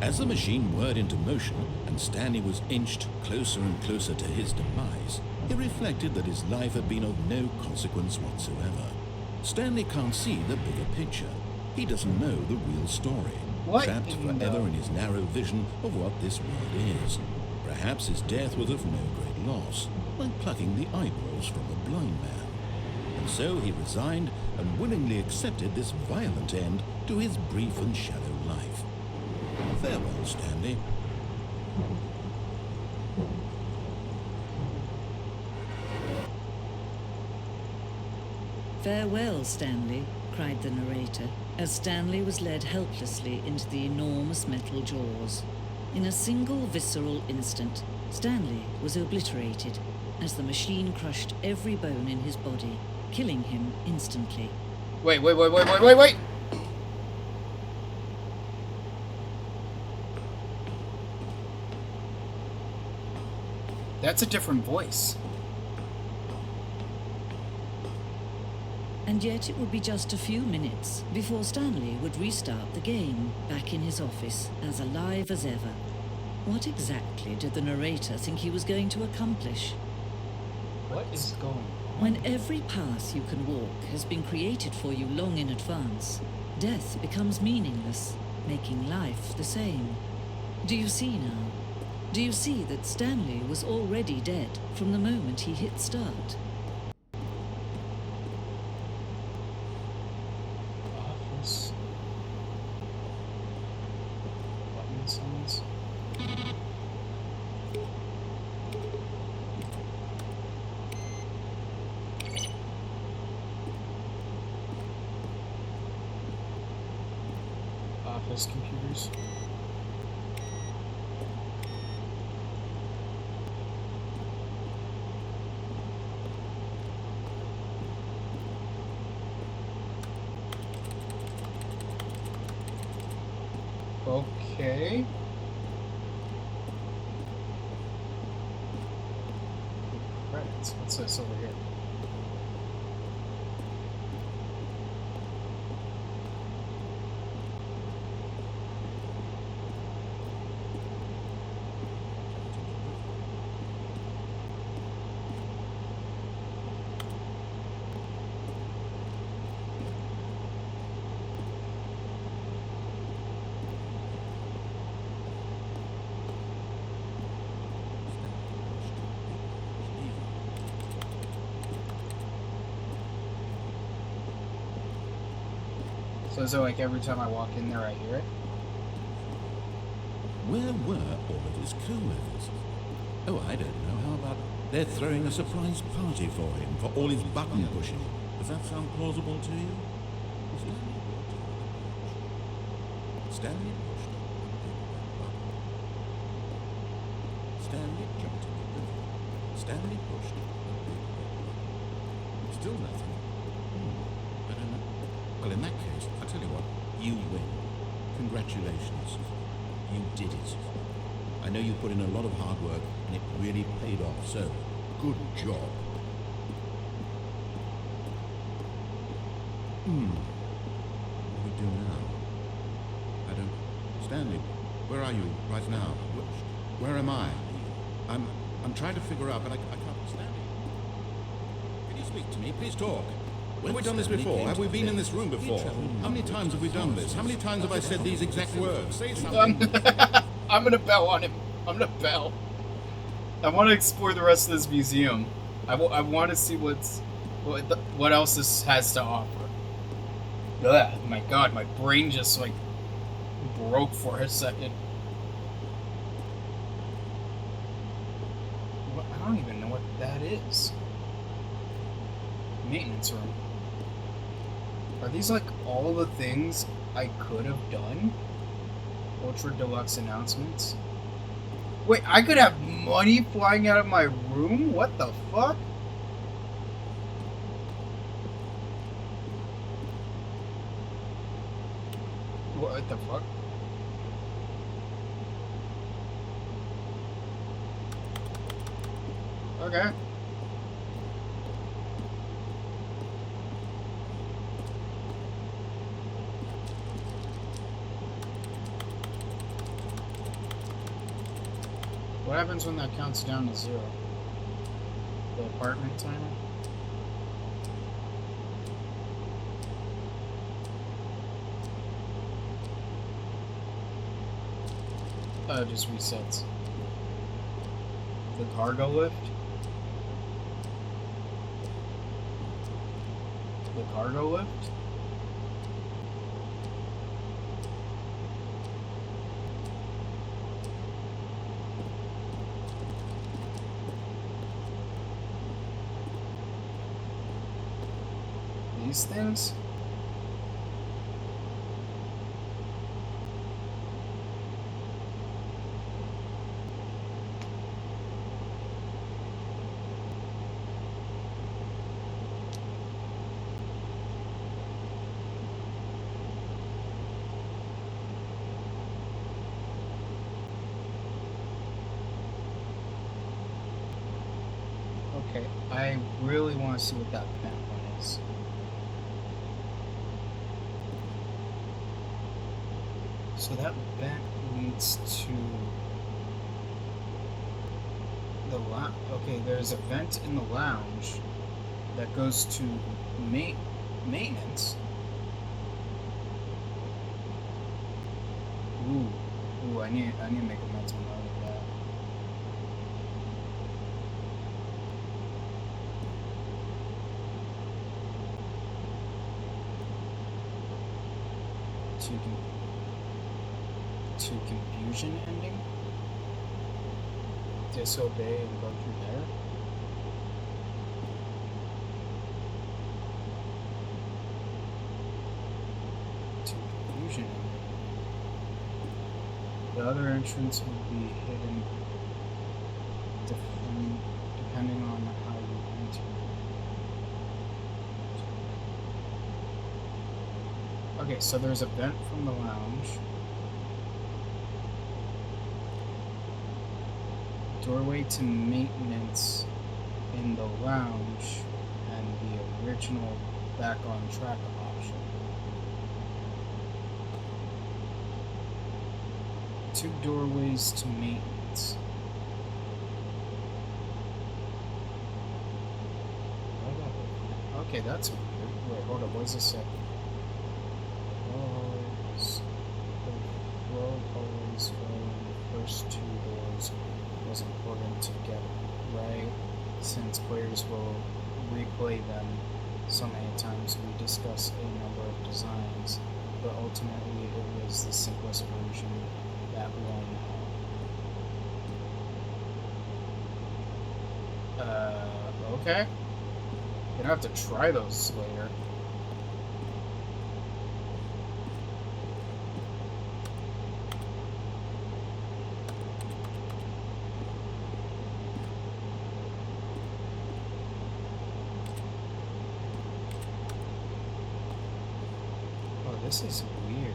As the machine whirred into motion and Stanley was inched closer and closer to his demise, he reflected that his life had been of no consequence whatsoever. Stanley can't see the bigger picture. He doesn't know the real story. What Trapped in forever the- in his narrow vision of what this world is. Perhaps his death was of no great loss, like plucking the eyeballs from a blind man. And so he resigned and willingly accepted this violent end to his brief and shallow life. Farewell, Stanley. "Farewell, Stanley," cried the narrator, as Stanley was led helplessly into the enormous metal jaws. In a single visceral instant, Stanley was obliterated as the machine crushed every bone in his body, killing him instantly. Wait. That's a different voice. And yet it would be just a few minutes before Stanley would restart the game, back in his office, as alive as ever. What exactly did the narrator think he was going to accomplish? What is going on? When every path you can walk has been created for you long in advance, death becomes meaningless, making life the same. Do you see now? Do you see that Stanley was already dead from the moment he hit start? Office. Button summons. Office computers. Okay. Credits. What's this over here? So is it like every time I walk in there I hear it? Where were all of his co-workers? Oh, I don't know. How about they're throwing a surprise party for him for all his button pushing? Does that sound plausible to you? Stanley pushed a button. Stanley jumped in the river. Stanley pushed a button. Still nothing. I don't know. Well, in that case, I'll tell you what. You win. Congratulations. You did it. I know you put in a lot of hard work, and it really paid off, so good job. What do we do now? I don't... Stanley, where are you right now? Where am I? I'm trying to figure out, but I can't... Stanley, can you speak to me? Please talk. Have we done this before? Have we been in this room before? How many times have we done this? How many times have I said these exact words? Say something. I'm gonna bell on him. I'm gonna bell. I want to explore the rest of this museum. I want to see what else this has to offer. Ugh, my God, my brain just like broke for a second. I don't even know what that is. Maintenance room. Are these like all the things I could have done? Ultra Deluxe announcements. Wait, I could have money flying out of my room? What the fuck? What the fuck? Okay. What happens when that counts down to 0? The apartment timer? Oh, it just resets. The cargo lift? The cargo lift? These things? Okay, I really want to see what that vent one is. So that vent leads to the lounge. Okay, there's a vent in the lounge that goes to maintenance. Ooh, I need to make a mental note of that. To confusion ending? Disobey and go through there? To confusion ending. The other entrance would be hidden depending on how you enter. Okay, so there's a vent from the lounge. Doorway to maintenance in the lounge, and the original back on track option. 2 doorways to maintenance. Okay, that's weird. Wait, hold up, what does this say? The row always following the first 2 doors was important to get right, since players will replay them so many times. We discuss a number of designs but ultimately it was the simplest version that won. Okay. Gonna have to try those later. Oh, this is weird.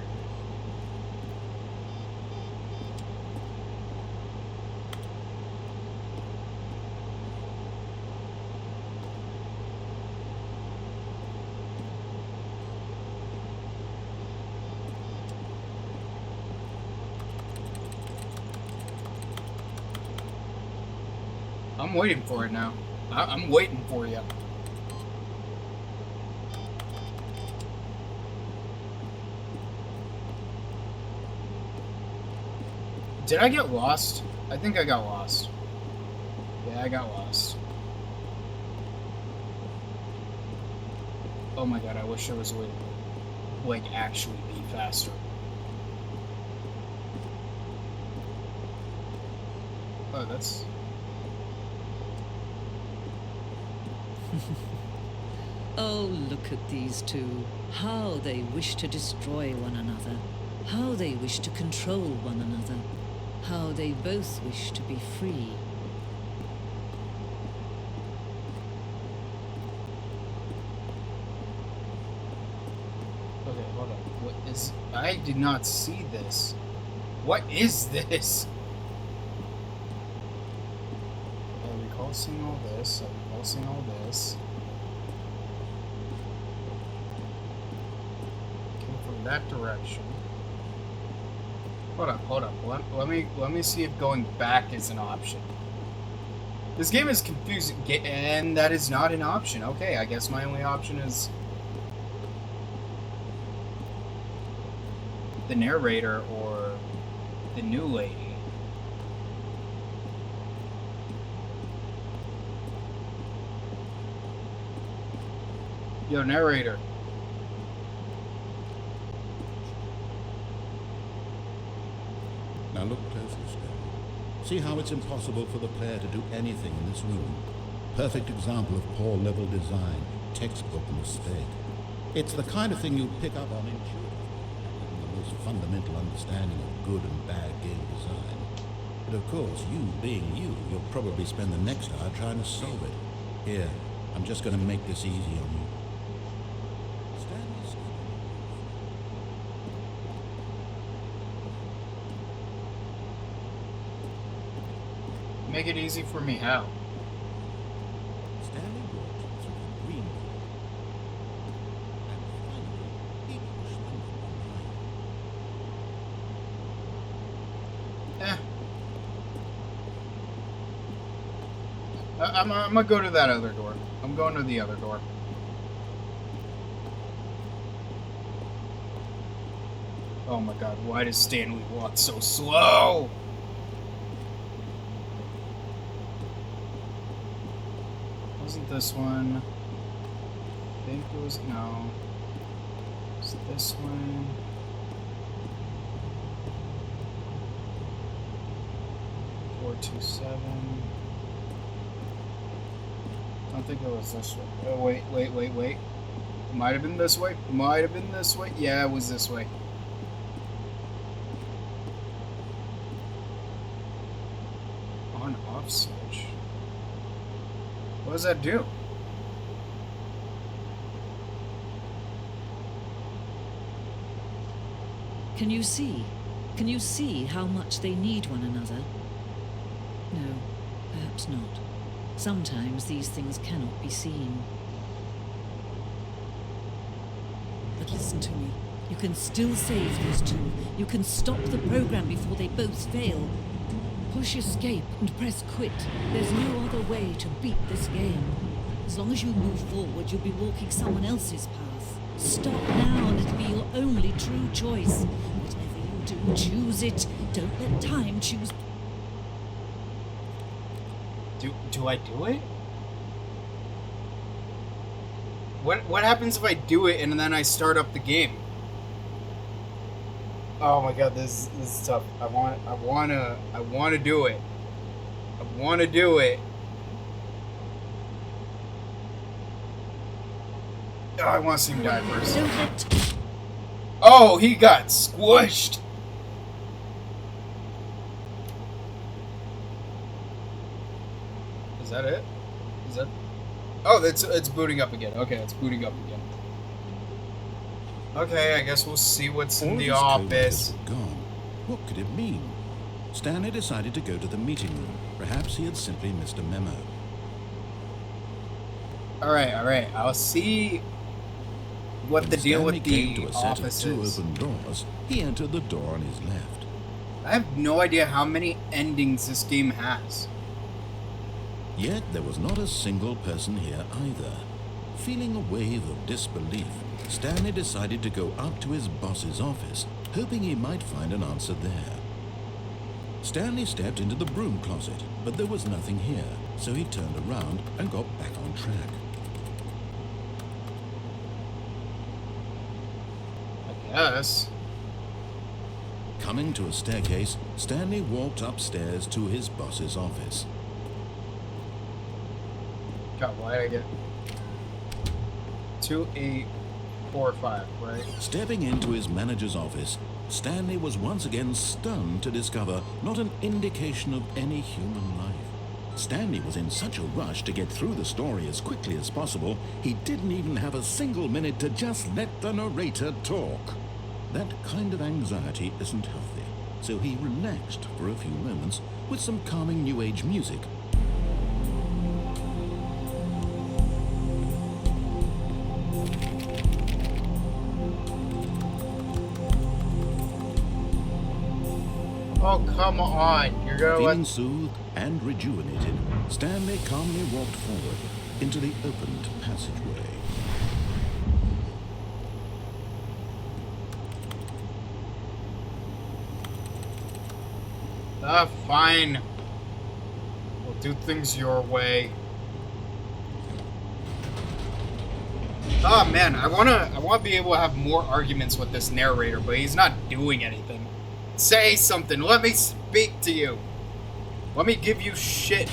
I'm waiting for it now. I'm waiting for you. Did I get lost? I think I got lost. Yeah, I got lost. Oh my god, I wish there was a way to, like, actually be faster. Oh, that's... Oh, look at these two. How they wish to destroy one another. How they wish to control one another. How they both wish to be free. Okay, hold on. What is... I did not see this. What is this? I recall seeing all this. I recall seeing all this. Came from that direction. Hold up. Let me see if going back is an option. This game is confusing, and that is not an option. Okay, I guess my only option is the narrator or the new lady. Yo, narrator. Now look closely, Stanley. See how it's impossible for the player to do anything in this room? Perfect example of poor level design, textbook mistake. It's the kind of thing you'd pick up on intuitively, having the most fundamental understanding of good and bad game design. But of course, you being you, you'll probably spend the next hour trying to solve it. Here, I'm just going to make this easy on you. Stanley's Make it easy for me, how? Stanley walked through the green door, and finally he pushed them from behind. I'm gonna go to that other door. I'm going to the other door. Oh my god, why does Stanley walk so slow? Wasn't this one? I think it was, no. It's this one. Four, 2, 7. I don't think it was this way. Oh, wait. Might have been this way. Yeah, it was this way. On-off switch. What does that do? Can you see? Can you see how much they need one another? No, perhaps not. Sometimes these things cannot be seen. But listen to me. You can still save these two. You can stop the program before they both fail. Push escape and press quit. There's no other way to beat this game. As long as you move forward, you'll be walking someone else's path. Stop now and it'll be your only true choice. Whatever you do, choose it. Don't let time choose. Do I do it? What happens if I do it and then I start up the game? Oh my god, this is tough. I wanna do it. I wanna do it. Oh, I want to see him die first. Don't let... Oh, he got squished. Is that it? Is that? Oh, it's booting up again. Okay, it's booting up again. Okay, I guess we'll see what's in the office. Gone. What could it mean? Stanley decided to go to the meeting room. Perhaps he had simply missed a memo. All right. I'll see what the deal with came to the a set of office two is. open doors. He entered the door on his left. I have no idea how many endings this game has. Yet there was not a single person here either. Feeling a wave of disbelief, Stanley decided to go up to his boss's office, hoping he might find an answer there. Stanley stepped into the broom closet, but there was nothing here, so he turned around and got back on track. Yes. Coming to a staircase, Stanley walked upstairs to his boss's office. God, why did I get 2845, right? Stepping into his manager's office, Stanley was once again stunned to discover not an indication of any human life. Stanley was in such a rush to get through the story as quickly as possible, he didn't even have a single minute to just let the narrator talk. That kind of anxiety isn't healthy, so he relaxed for a few moments with some calming New Age music. Oh, come on. You're gonna Feeling let... soothed and rejuvenated, Stanley calmly walked forward into the opened passageway. Fine. We'll do things your way. Oh man, I wanna be able to have more arguments with this narrator, but he's not doing anything. Say something. Let me speak to you. Let me give you shit.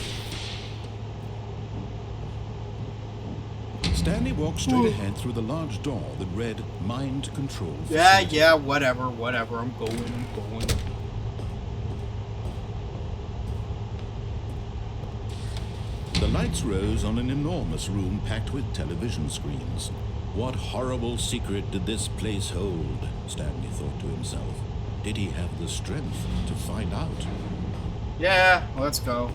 Stanley walked straight ahead through the large door that read Mind Control Facility. Yeah, whatever. I'm going. The lights rose on an enormous room packed with television screens. What horrible secret did this place hold? Stanley thought to himself. Did he have the strength to find out? Yeah, let's go.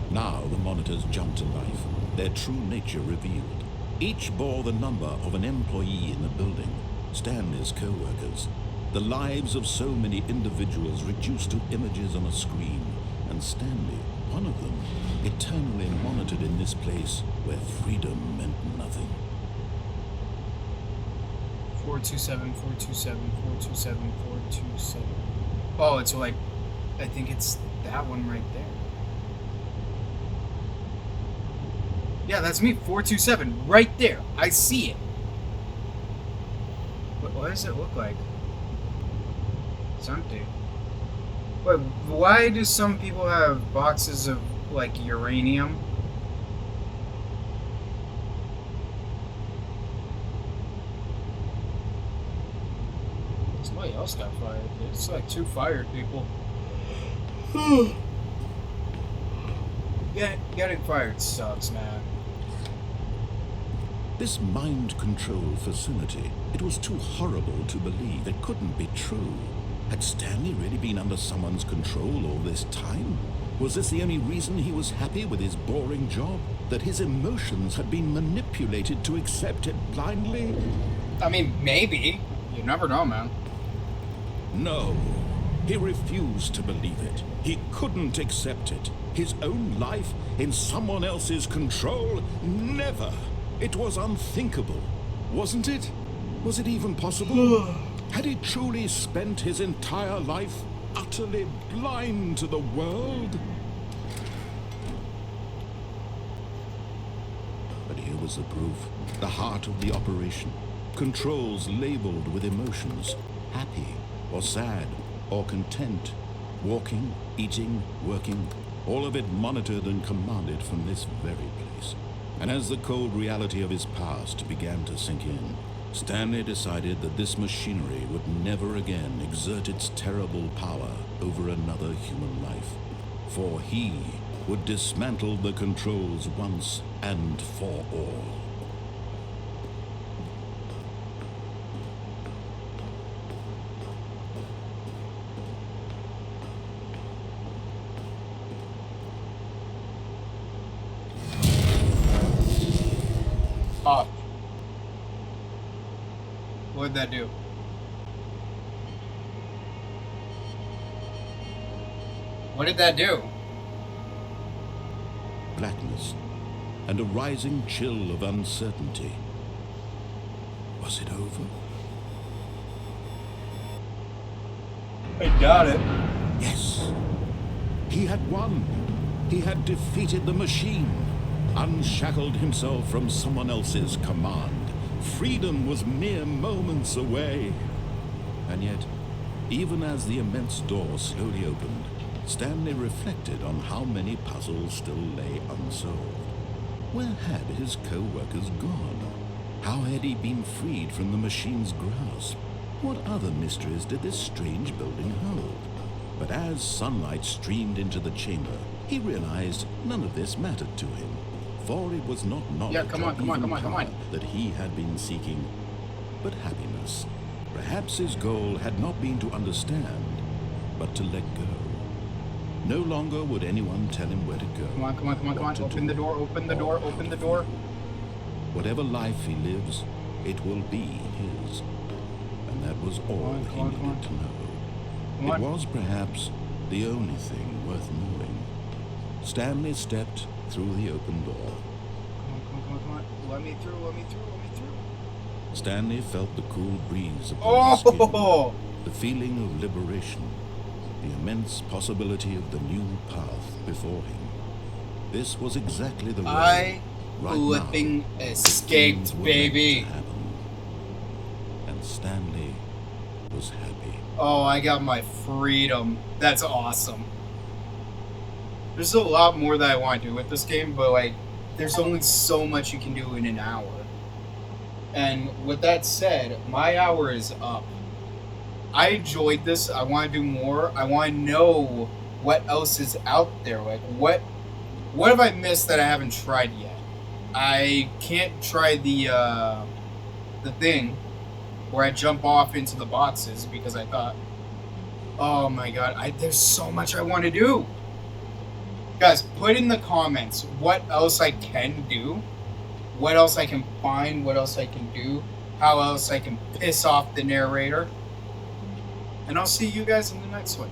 Now the monitors jumped to life, their true nature revealed. Each bore the number of an employee in the building, Stanley's co-workers. The lives of so many individuals reduced to images on a screen, and Stanley, one of them, eternally monitored in this place where freedom meant nothing. 427, 427, 427, 427. Oh, it's like, I think it's that one right there. Yeah, that's me, 427, right there. I see it. What does it look like? It's empty. Wait, why do some people have boxes of, like, uranium? Somebody else got fired. It's like 2 fired people. Getting fired sucks, man. This mind control facility, it was too horrible to believe. It couldn't be true. Had Stanley really been under someone's control all this time? Was this the only reason he was happy with his boring job? That his emotions had been manipulated to accept it blindly? I mean, maybe. You never know, man. No. He refused to believe it. He couldn't accept it. His own life in someone else's control? Never. It was unthinkable, wasn't it? Was it even possible? Had he truly spent his entire life utterly blind to the world? But here was was the proof. The heart of the operation. Controls labeled with emotions. Happy, or sad, or content. Walking, eating, working. All of it monitored and commanded from this very place. And as the cold reality of his past began to sink in, Stanley decided that this machinery would never again exert its terrible power over another human life. For he would dismantle the controls once and for all. Oh. What'd that do? What did that do? Blackness and a rising chill of uncertainty. Was it over? I got it. Yes. He had won. He had defeated the machine, unshackled himself from someone else's command. Freedom was mere moments away. And yet, even as the immense door slowly opened, Stanley reflected on how many puzzles still lay unsolved. Where had his co-workers gone? How had he been freed from the machine's grasp? What other mysteries did this strange building hold? But as sunlight streamed into the chamber, he realized none of this mattered to him. For it was not knowledge come on. that he had been seeking, but happiness. Perhaps his goal had not been to understand, but to let go. No longer would anyone tell him where to go. Come on. Open the door. Whatever life he lives, it will be his. And that was all he needed to know. It was perhaps the only thing worth knowing. Stanley stepped through the open door. Come on. Let me through. Stanley felt the cool breeze upon his skin, Oh! the feeling of liberation, the immense possibility of the new path before him. This was exactly the way. Right Flipping now, escaped, things were baby. meant to happen. And Stanley was happy. Oh, I got my freedom. That's awesome. There's a lot more that I want to do with this game, but like, there's only so much you can do in an hour. And with that said, my hour is up. I enjoyed this. I want to do more. I want to know what else is out there. Like, what have I missed that I haven't tried yet? I can't try the thing where I jump off into the boxes because I thought, oh my god, there's so much I want to do. Guys, put in the comments what else I can do, what else I can find, what else I can do, how else I can piss off the narrator. And I'll see you guys in the next one.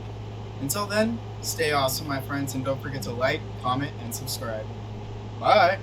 Until then, stay awesome, my friends, and don't forget to like, comment, and subscribe. Bye!